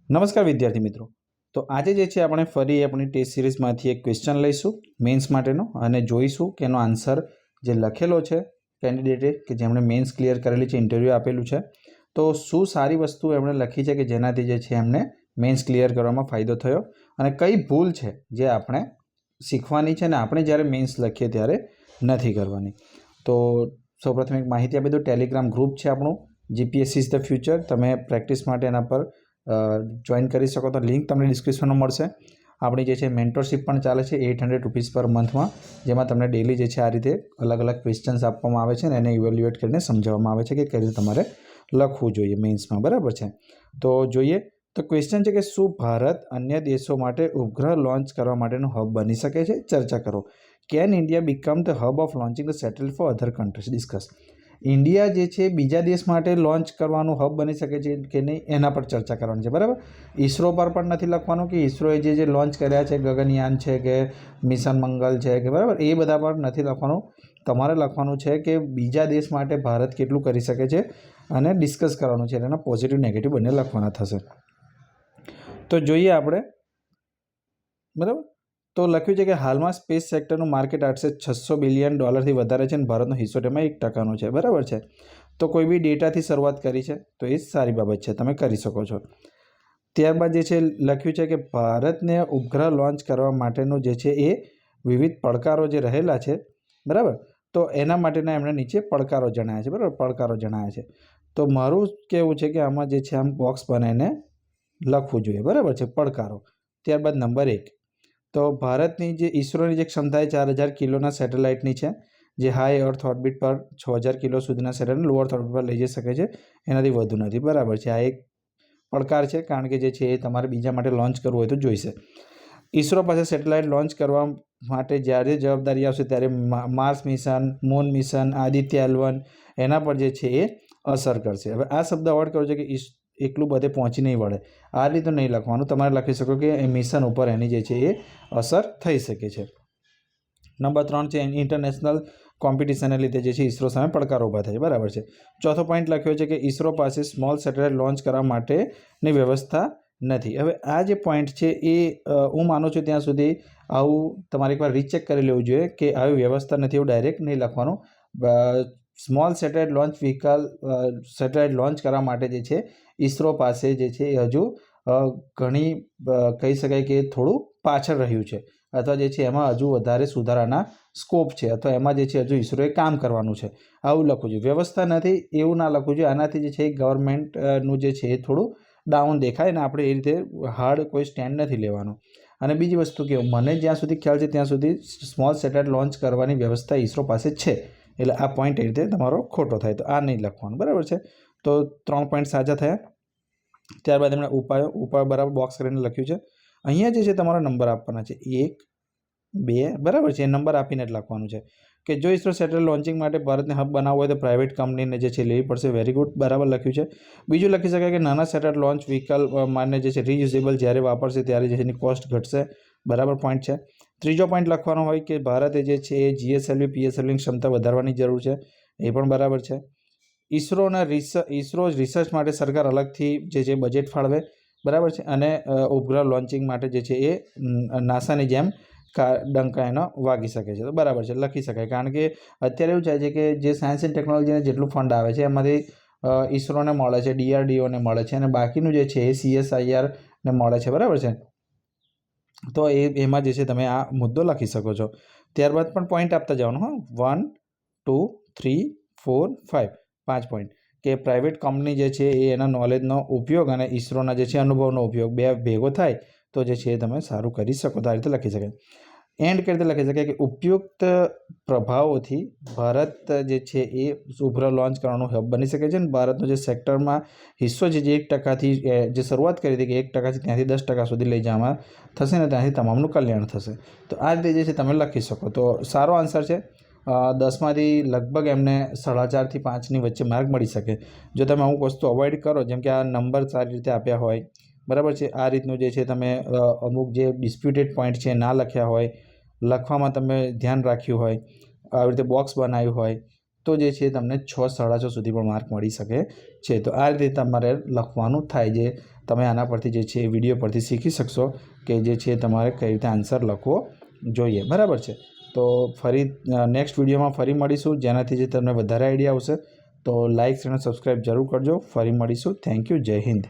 નમસ્કાર વિદ્યાર્થી મિત્રો। તો આજે જે છે આપણે ફરી આપણી ટેસ્ટ સિરીઝમાંથી એક ક્વેશ્ચન લઈશું મેન્સ માટેનો અને જોઈશું કે એનો આન્સર જે લખેલો છે કેન્ડિડેટે કે જેમણે મેન્સ ક્લિયર કરેલી છે, ઇન્ટરવ્યૂ આપેલું છે, તો શું સારી વસ્તુ એમણે લખી છે કે જેનાથી જે છે એમને મેન્સ ક્લિયર કરવામાં ફાયદો થયો અને કઈ ભૂલ છે જે આપણે શીખવાની છે અને આપણે જ્યારે મેન્સ લખીએ ત્યારે નથી કરવાની। તો સૌપ્રથમ એક માહિતી આપી દઉં, ટેલિગ્રામ ગ્રુપ છે આપણું જીપીએસસી ઇઝ ધ ફ્યુચર। તમે પ્રેક્ટિસ માટે એના પર જોઈન કરી શકો તો લિંક તમને ડિસ્ક્રિપ્શનમાં મળશે। આપણી જે છે મેન્ટરશિપ પણ ચાલે છે 800 રૂપીસ પર મંથમાં, જેમાં તમને ડેલી જે છે આ રીતે અલગ અલગ ક્વેશ્ચન્સ આપવામાં આવે છે અને એને ઇવેલ્યુએટ કરીને સમજાવવામાં આવે છે કે કઈ રીતે તમારે લખવું જોઈએ મેન્સમાં, બરાબર છે। તો જોઈએ તો ક્વેશ્ચન છે કે શું ભારત અન્ય દેશો માટે ઉપગ્રહ લોન્ચ કરવા માટેનું હબ બની શકે છે? ચર્ચા કરો। Can India become the hub of launching the satellite for other countries? Discuss. India જે છે બીજા દેશ માટે લોન્ચ કરવાનું હબ બની શકે છે કે નહીં એના પર ચર્ચા કરવાની છે, બરાબર। ઈસરો પર પણ નથી લખવાનું કે ઈસરોએ જે લોન્ચ કર્યા છે, ગગનયાન છે કે મિશન મંગલ છે કે બરાબર, એ બધા પર નથી લખવાનું। તમારે લખવાનું છે કે બીજા દેશ માટે ભારત કેટલું કરી શકે છે અને ડિસ્કસ કરવાનું છે, એના પોઝિટિવ નેગેટિવ બંને લખવાના થશે। તો જોઈએ આપણે, બરાબર। તો લખ્યું છે કે હાલમાં સ્પેસ સેક્ટરનું માર્કેટ $600 બિલિયન વધારે છે અને ભારતનો હિસ્સો તેમાં 1% છે, બરાબર છે। તો કોઈ બી ડેટાથી શરૂઆત કરી છે તો એ સારી બાબત છે, તમે કરી શકો છો। ત્યારબાદ જે છે લખ્યું છે કે ભારતને ઉપગ્રહ લોન્ચ કરવા માટેનું જે છે એ વિવિધ પડકારો જે રહેલા છે, બરાબર, તો એના માટેના એમણે નીચે પડકારો જણાવ્યા છે, બરાબર, પડકારો જણાવ્યા છે। તો મારું કહેવું છે કે આમાં જે છે આમ બોક્સ બનાવીને લખવું જોઈએ, બરાબર છે, પડકારો। ત્યારબાદ નંબર 1, તો ભારતની જે ઈસરોની જે ક્ષમતા એ 4000 કિલોના સેટેલાઇટની છે, જે હાઈ અર્થ ઓર્બિટ પર 6000 કિલો સુધીના સેટેલાઇટ લો અર્થ ઓર્બિટ પર લઈ જઈ શકે છે, એનાથી વધુ નથી, બરાબર છે। આ એક પડકાર છે કારણ કે જે છે એ તમારે બીજા માટે લોન્ચ કરવું હોય તો જોઈશે। ઈસરો પાસે સેટેલાઇટ લોન્ચ કરવા માટે જ્યારે જવાબદારી આવશે ત્યારે Mars mission, moon mission, Aditya L1 એના પર જે છે એ અસર કરશે। હવે આ શબ્દ અવોઇડ કરવો છે કે એકલું બધે પહોંચી નહીં વળે, આ રીતે નહીં લખવાનું, તમારે લખી શકો કે એ મિશન ઉપર એની જે છે એ અસર થઈ શકે છે। નંબર 3 છે ઇન્ટરનેશનલ કોમ્પિટિશનને લીધે જે છે ઈસરો સામે પડકારો ઊભા થાય છે, બરાબર છે। ચોથો પોઈન્ટ લખ્યો છે કે ઈસરો પાસે સ્મોલ સેટેલાઇટ લોન્ચ કરવા માટેની વ્યવસ્થા નથી। હવે આ જે પોઈન્ટ છે એ હું માનું છું ત્યાં સુધી આવું તમારે એકવાર રીચેક કરી લેવું જોઈએ કે આવી વ્યવસ્થા નથી, એવું ડાયરેક્ટ નહીં લખવાનું। Small satellite launch vehicle satellite launch કરવા માટે જે છે ઈસરો પાસે જે છે એ હજુ ઘણી કહી શકાય કે થોડું પાછળ રહ્યું છે, અથવા જે છે એમાં હજુ વધારે સુધારાના સ્કોપ છે, અથવા એમાં જે છે હજુ ઈસરોએ કામ કરવાનું છે, આવું લખવું જોઈએ। વ્યવસ્થા નથી એવું ના લખવું જોઈએ, આનાથી જે છે ગવર્મેન્ટનું જે છે એ થોડું ડાઉન દેખાય ને આપણે એ રીતે હાર્ડ કોઈ સ્ટેન્ડ નથી લેવાનું। અને બીજી વસ્તુ કે મને જ્યાં સુધી ખ્યાલ છે ત્યાં સુધી સ્મોલ સેટેલાઇટ લોન્ચ કરવાની વ્યવસ્થા ઈસરો પાસે છે, એટલે આ પોઈન્ટ એ રીતે તમારો ખોટો થાય, તો આ નહીં લખવાનું, બરાબર છે। તો 3 પોઈન્ટ સાચા થયા। ત્યારબાદ એમણે ઉપાયો બરાબર બોક્સ કરીને લખ્યું છે। અહીંયા જે છે તમારા નંબર આપવાના છે 1, 2, બરાબર છે, એ નંબર આપીને જ લખવાનું છે કે જો ઈસરો સેટેલાઇટ લોન્ચિંગ માટે ભારતને હબ બનાવવું હોય તો પ્રાઇવેટ કંપનીને જે છે લેવી પડશે, વેરી ગુડ, બરાબર લખ્યું છે। બીજું લખી શકાય કે નાના સેટેલાઇટ લોન્ચ વ્હીકલ માને જે છે રિયુઝેબલ જ્યારે વાપરશે ત્યારે જે એની કોસ્ટ ઘટશે, બરાબર પોઈન્ટ છે। ત્રીજો પોઈન્ટ લખવાનો હોય કે ભારતે જે છે એ GSLV PSLVની ક્ષમતા વધારવાની જરૂર છે, એ પણ બરાબર છે। ઈસરો રિસર્ચ માટે સરકાર અલગથી જે છે બજેટ ફાળવે, બરાબર છે, અને ઉપગ્રહ લોન્ચિંગ માટે જે છે એ નાસાની જેમ ડંકા એનો વાગી શકે છે, તો બરાબર છે, લખી શકાય। કારણ કે અત્યારે એવું થાય છે કે જે સાયન્સ એન્ડ ટેકનોલોજીને જેટલું ફંડ આવે છે એમાંથી ઈસરોને મળે છે, DRDOને મળે છે, અને બાકીનું જે છે એ CSIRને મળે છે, બરાબર છે। તો એમાં જે છે તમે આ મુદ્દો લખી શકો છો। ત્યારબાદ પણ પોઈન્ટ આપતા જવાનું, હા, 1, 2, 3, 4, 5, 5 પોઈન્ટ કે પ્રાઇવેટ કંપની જે છે એ એના નોલેજનો ઉપયોગ અને ઈસરોના જે છે અનુભવનો ઉપયોગ બે ભેગો થાય તો જે છે એ તમે સારું કરી શકો, તો આ રીતે લખી શકાય। એન્ડ કરી રીતે લખી શકાય કે ઉપયુક્ત પ્રભાવોથી ભારત જે છે એ ઉપગ્રહ લોન્ચ કરવાનું હબ બની શકે છે અને ભારતનો જે સેક્ટરમાં હિસ્સો છે જે 1%થી જે શરૂઆત કરી હતી કે 1%થી ત્યાંથી 10% સુધી લઈ જવામાં થશે ને ત્યાંથી તમામનું કલ્યાણ થશે, તો આ રીતે જે છે તમે લખી શકો, તો સારો આન્સર છે। 10માંથી લગભગ એમને 4.5થી 5ની વચ્ચે માર્ક મળી શકે જો તમે અમુક વસ્તુ અવોઇડ કરો, જેમ કે આ નંબર સારી રીતે આપ્યા હોય, બરાબર છે, આ રીતનું જે છે તમે અમુક જે ડિસ્પ્યુટેડ પોઈન્ટ છે ના લખ્યા હોય, લખવામાં તમે ધ્યાન રાખ્યું હોય, આવી રીતે બોક્સ બનાવ્યું હોય, તો જે છે તમને 6, 6.5 સુધી પણ માર્ક મળી શકે છે। તો આ રીતે તમારે લખવાનું થાય, જે તમે આના પરથી જે છે એ વિડીયો પરથી શીખી શકશો કે જે છે તમારે કઈ રીતે આન્સર લખવો જોઈએ. બરાબર છે. તો ફરી નેક્સ્ટ વિડીયોમાં ફરી મળીશું, જેનાથી જે તમને વધારે આઈડિયા આવશે. તો લાઇક અને સબસ્ક્રાઈબ જરૂર કરજો. ફરી મળીશું. Thank you. જય હિન્દ.